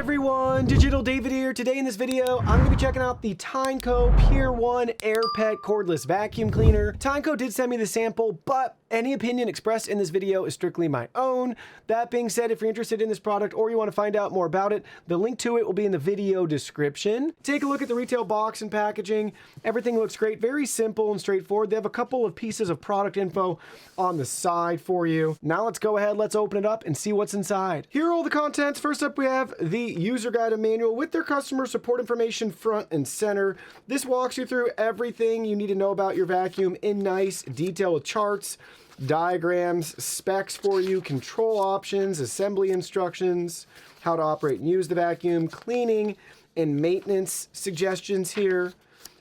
everyone, Digital David here. Today in this video, I'm going to be checking out the Tineco Pier 1 Air Pet Cordless Vacuum Cleaner. Tineco did send me the sample, but any opinion expressed in this video is strictly my own. That being said, if you're interested in this product or you want to find out more about it, the link to it will be in the video description. Take a look at the retail box and packaging. Everything looks great, very simple and straightforward. They have a couple of pieces of product info on the side for you. Now let's go ahead, let's open it up and see what's inside. Here are all the contents. First up, we have the user guide and manual with their customer support information front and center. This walks you through everything you need to know about your vacuum in nice detail with charts, diagrams, specs for you, control options, assembly instructions, how to operate and use the vacuum, cleaning and maintenance suggestions here,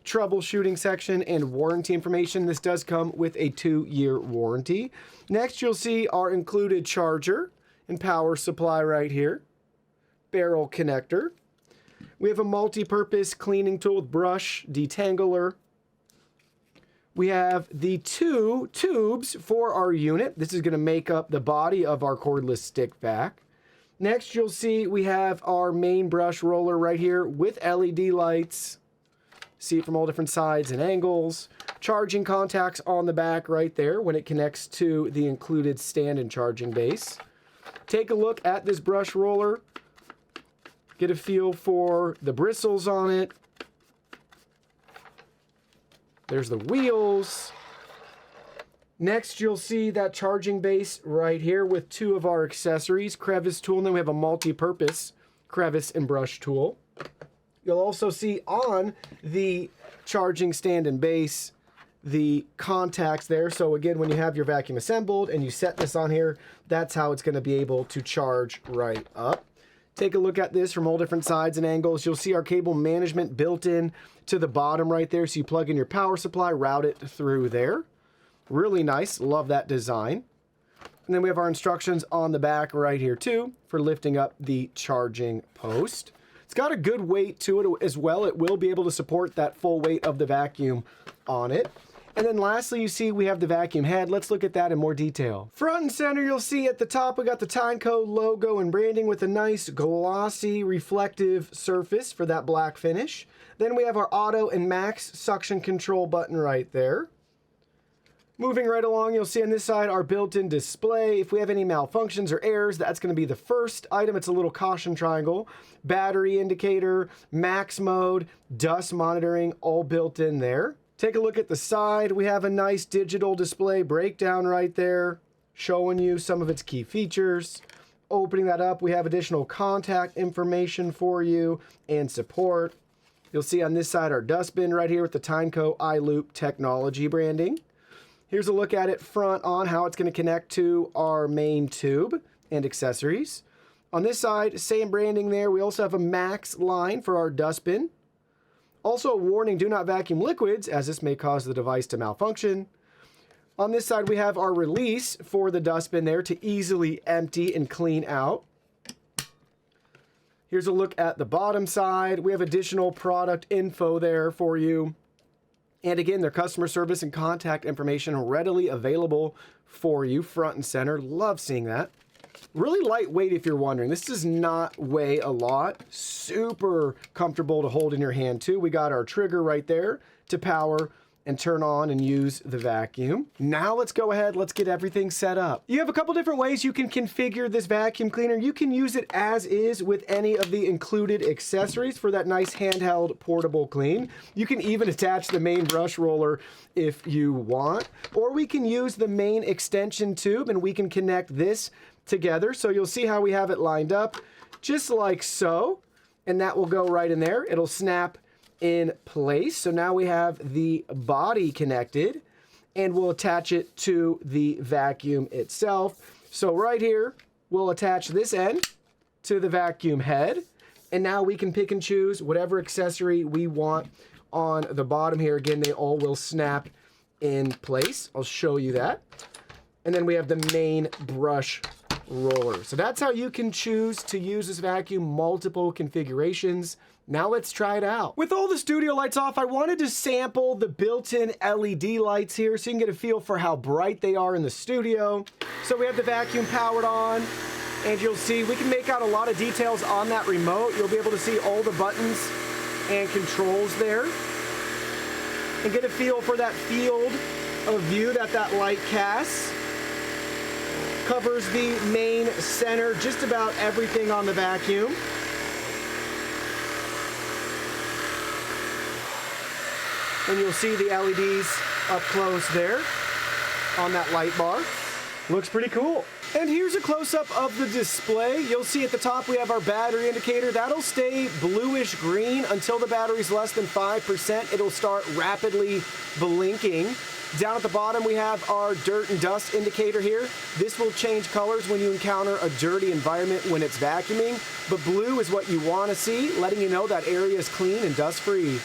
troubleshooting section, and warranty information. This does come with a 2-year warranty. Next, you'll see our included charger and power supply right here, barrel connector. We have a multi-purpose cleaning tool with brush, detangler. We have the 2 tubes for our unit. This is going to make up the body of our cordless stick vac. Next, you'll see we have our main brush roller right here with LED lights. See it from all different sides and angles. Charging contacts on the back right there when it connects to the included stand and charging base. Take a look at this brush roller. Get a feel for the bristles on it. There's the wheels. Next, you'll see that charging base right here with 2 of our accessories, crevice tool, and then we have a multi-purpose crevice and brush tool. You'll also see on the charging stand and base the contacts there. So again, when you have your vacuum assembled and you set this on here, that's how it's going to be able to charge right up. Take a look at this from all different sides and angles. You'll see our cable management built in to the bottom right there. So you plug in your power supply, route it through there. Really nice. Love that design. And then we have our instructions on the back right here too for lifting up the charging post. It's got a good weight to it as well. It will be able to support that full weight of the vacuum on it. And then lastly, you see we have the vacuum head. Let's look at that in more detail. Front and center, you'll see at the top, we got the Tineco logo and branding with a nice glossy reflective surface for that black finish. Then we have our auto and max suction control button right there. Moving right along, you'll see on this side our built-in display. If we have any malfunctions or errors, that's going to be the first item. It's a little caution triangle. Battery indicator, max mode, dust monitoring, all built in there. Take a look at the side. We have a nice digital display breakdown right there, showing you some of its key features. Opening that up, we have additional contact information for you and support. You'll see on this side our dustbin right here with the Tineco iLoop technology branding. Here's a look at it front on how it's going to connect to our main tube and accessories. On this side, same branding there. We also have a max line for our dustbin. Also a warning, do not vacuum liquids as this may cause the device to malfunction. On this side, we have our release for the dustbin there to easily empty and clean out. Here's a look at the bottom side. We have additional product info there for you. And again, their customer service and contact information readily available for you front and center. Love seeing that. Really lightweight if you're wondering. This does not weigh a lot. Super comfortable to hold in your hand too. We got our trigger right there to power and turn on and use the vacuum. Now let's go ahead, let's get everything set up. You have a couple different ways you can configure this vacuum cleaner. You can use it as is with any of the included accessories for that nice handheld portable clean. You can even attach the main brush roller if you want, or we can use the main extension tube and we can connect this together. So you'll see how we have it lined up just like so, and that will go right in there. It'll snap in place. So now we have the body connected and we'll attach it to the vacuum itself. So right here, we'll attach this end to the vacuum head, and now we can pick and choose whatever accessory we want on the bottom here. Again, they all will snap in place. I'll show you that. And then we have the main brush roller. So that's how you can choose to use this vacuum, multiple configurations. Now let's try it out. With all the studio lights off, I wanted to sample the built-in LED lights here so you can get a feel for how bright they are in the studio. So we have the vacuum powered on. And you'll see we can make out a lot of details on that remote. You'll be able to see all the buttons and controls there. And get a feel for that field of view that light casts. Covers the main center, just about everything on the vacuum. And you'll see the LEDs up close there on that light bar. Looks pretty cool. And here's a close-up of the display. You'll see at the top we have our battery indicator. That'll stay bluish green until the battery's less than 5%. It'll start rapidly blinking. Down at the bottom we have our dirt and dust indicator here. This will change colors when you encounter a dirty environment when it's vacuuming, but blue is what you want to see, letting you know that area is clean and dust-free.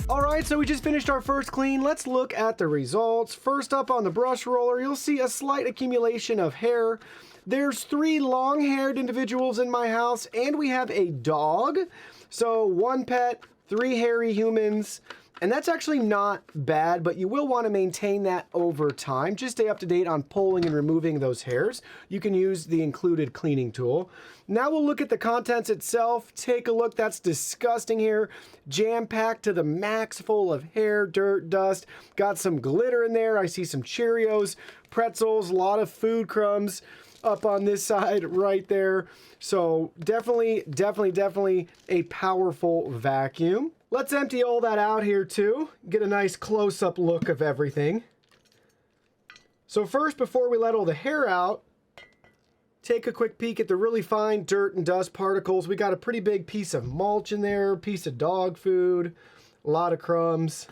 Alright, so we just finished our first clean. Let's look at the results. First up on the brush roller, you'll see a slight accumulation of hair. There's 3 long-haired individuals in my house, and we have a dog. So 1 pet, 3 hairy humans, and that's actually not bad, but you will want to maintain that over time. Just stay up to date on pulling and removing those hairs. You can use the included cleaning tool. Now we'll look at the contents itself. Take a look. That's disgusting here. Jam-packed to the max, full of hair, dirt, dust. Got some glitter in there. I see some Cheerios, pretzels, a lot of food crumbs up on this side right there. So definitely a powerful vacuum. Let's empty all that out here too. Get a nice close-up look of everything. So first, before we let all the hair out, take a quick peek at the really fine dirt and dust particles. We got a pretty big piece of mulch in there, piece of dog food, a lot of crumbs,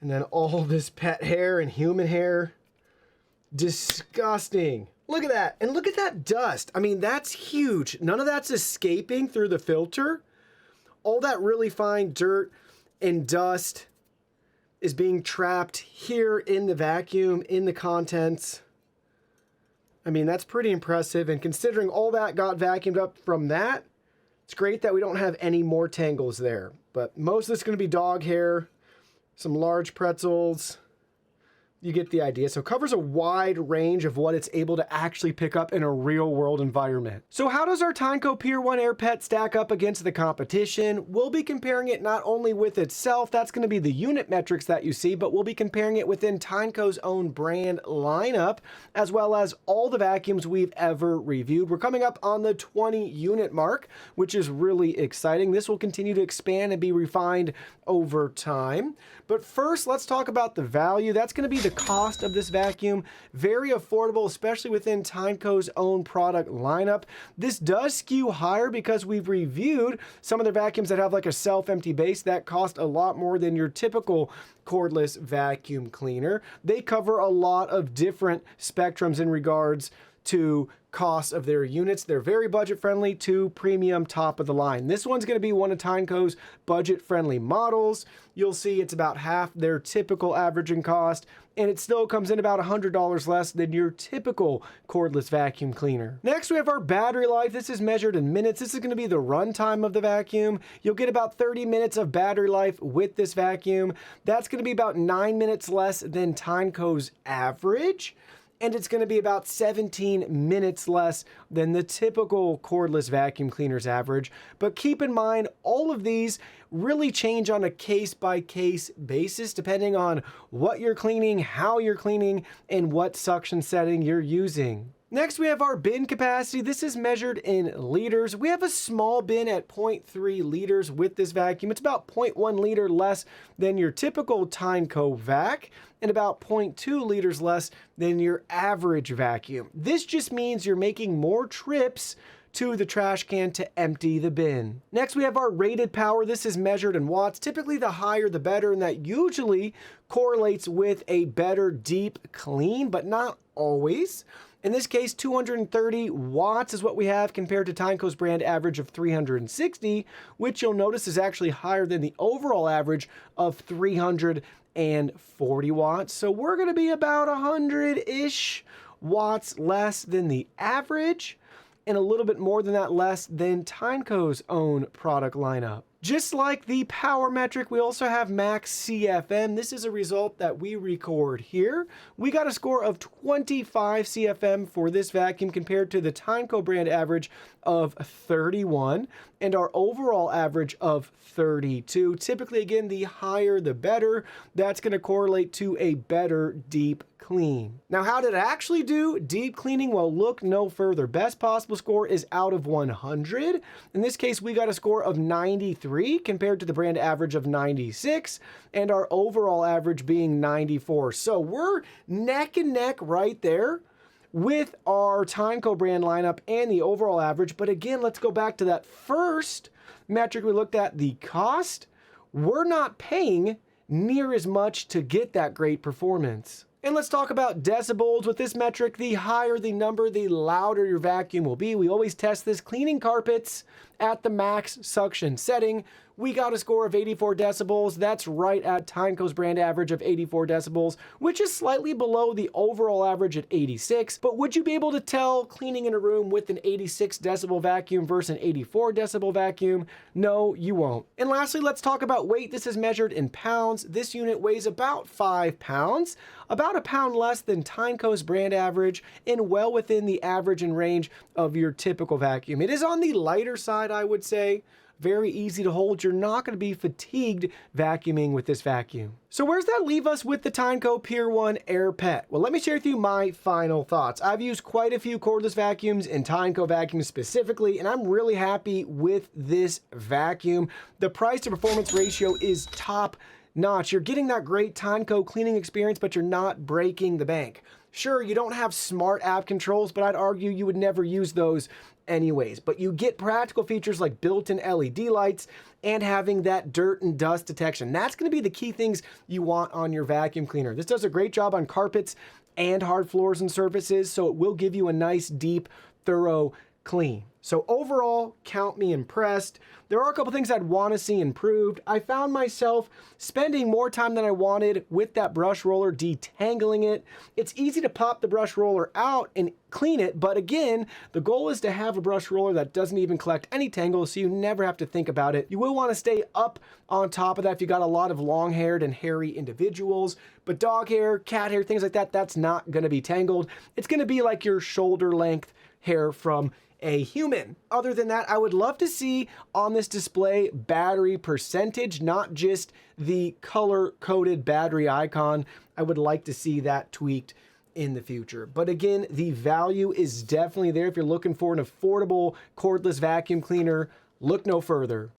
and then all this pet hair and human hair. Disgusting. Look at that. And look at that dust. I mean, that's huge. None of that's escaping through the filter. All that really fine dirt and dust is being trapped here in the vacuum, in the contents. I mean, that's pretty impressive. And considering all that got vacuumed up from that, it's great that we don't have any more tangles there. But most of this is going to be dog hair, some large pretzels, You get the idea. So it covers a wide range of what it's able to actually pick up in a real world environment. So how does our Tineco Pier 1 Air Pet stack up against the competition? We'll be comparing it not only with itself, that's going to be the unit metrics that you see, but we'll be comparing it within Tineco's own brand lineup, as well as all the vacuums we've ever reviewed. We're coming up on the 20 unit mark, which is really exciting. This will continue to expand and be refined over time. But first, let's talk about the value. That's going to be the cost of this vacuum. Very affordable, especially within Tineco's own product lineup. This does skew higher because we've reviewed some of the vacuums that have like a self-empty base that cost a lot more than your typical cordless vacuum cleaner. They cover a lot of different spectrums in regards to cost of their units. They're very budget friendly to premium top of the line. This one's going to be one of Tineco's budget friendly models. You'll see it's about half their typical averaging cost, and it still comes in about $100 less than your typical cordless vacuum cleaner. Next, we have our battery life. This is measured in minutes. This is going to be the runtime of the vacuum. You'll get about 30 minutes of battery life with this vacuum. That's going to be about 9 minutes less than Tineco's average, and it's going to be about 17 minutes less than the typical cordless vacuum cleaner's average. But keep in mind, all of these really change on a case-by-case basis, depending on what you're cleaning, how you're cleaning, and what suction setting you're using. Next, we have our bin capacity. This is measured in liters. We have a small bin at 0.3 liters with this vacuum. It's about 0.1 liter less than your typical Tineco vac and about 0.2 liters less than your average vacuum. This just means you're making more trips to the trash can to empty the bin. Next, we have our rated power. This is measured in watts. Typically, the higher the better, and that usually correlates with a better deep clean, but not always. In this case, 230 watts is what we have compared to Tineco's brand average of 360, which you'll notice is actually higher than the overall average of 340 watts. So we're going to be about 100-ish watts less than the average, and a little bit more than that less than Tineco's own product lineup. Just like the power metric, we also have max CFM. This is a result that we record here. We got a score of 25 CFM for this vacuum compared to the Tineco brand average of 31 and our overall average of 32. Typically, again, the higher the better. That's going to correlate to a better deep clean. Now, how did it actually do? Deep cleaning? Well, look no further. Best possible score is out of 100. In this case, we got a score of 93 compared to the brand average of 96 and our overall average being 94. So we're neck and neck right there with our Tineco brand lineup and the overall average. But again, let's go back to that first metric we looked at, the cost. We're not paying near as much to get that great performance. And let's talk about decibels. With this metric, the higher the number, the louder your vacuum will be. We always test this cleaning carpets at the max suction setting. We got a score of 84 decibels. That's right at Tineco's brand average of 84 decibels, which is slightly below the overall average at 86. But would you be able to tell cleaning in a room with an 86 decibel vacuum versus an 84 decibel vacuum? No, you won't. And lastly, let's talk about weight. This is measured in pounds. This unit weighs about 5 pounds, about a pound less than Tineco's brand average, and well within the average and range of your typical vacuum. It is on the lighter side, I would say. Very easy to hold. You're not going to be fatigued vacuuming with this vacuum. So where's that leave us with the Tineco Pier 1 Air Pet? Well, let me share with you my final thoughts. I've used quite a few cordless vacuums and Tineco vacuums specifically, and I'm really happy with this vacuum. The price to performance ratio is top notch. You're getting that great Tineco cleaning experience, but you're not breaking the bank. Sure, you don't have smart app controls, but I'd argue you would never use those anyways. But you get practical features like built-in LED lights and having that dirt and dust detection. That's going to be the key things you want on your vacuum cleaner. This does a great job on carpets and hard floors and surfaces, so it will give you a nice, deep, thorough clean. So overall, count me impressed. There are a couple things I'd want to see improved. I found myself spending more time than I wanted with that brush roller, detangling it. It's easy to pop the brush roller out and clean it, but again, the goal is to have a brush roller that doesn't even collect any tangles, so you never have to think about it. You will want to stay up on top of that if you got a lot of long-haired and hairy individuals, but dog hair, cat hair, things like that, that's not going to be tangled. It's going to be like your shoulder length hair from a human. Other than that, I would love to see on this display battery percentage, not just the color-coded battery icon. I would like to see that tweaked in the future. But again, the value is definitely there. If you're looking for an affordable cordless vacuum cleaner, look no further.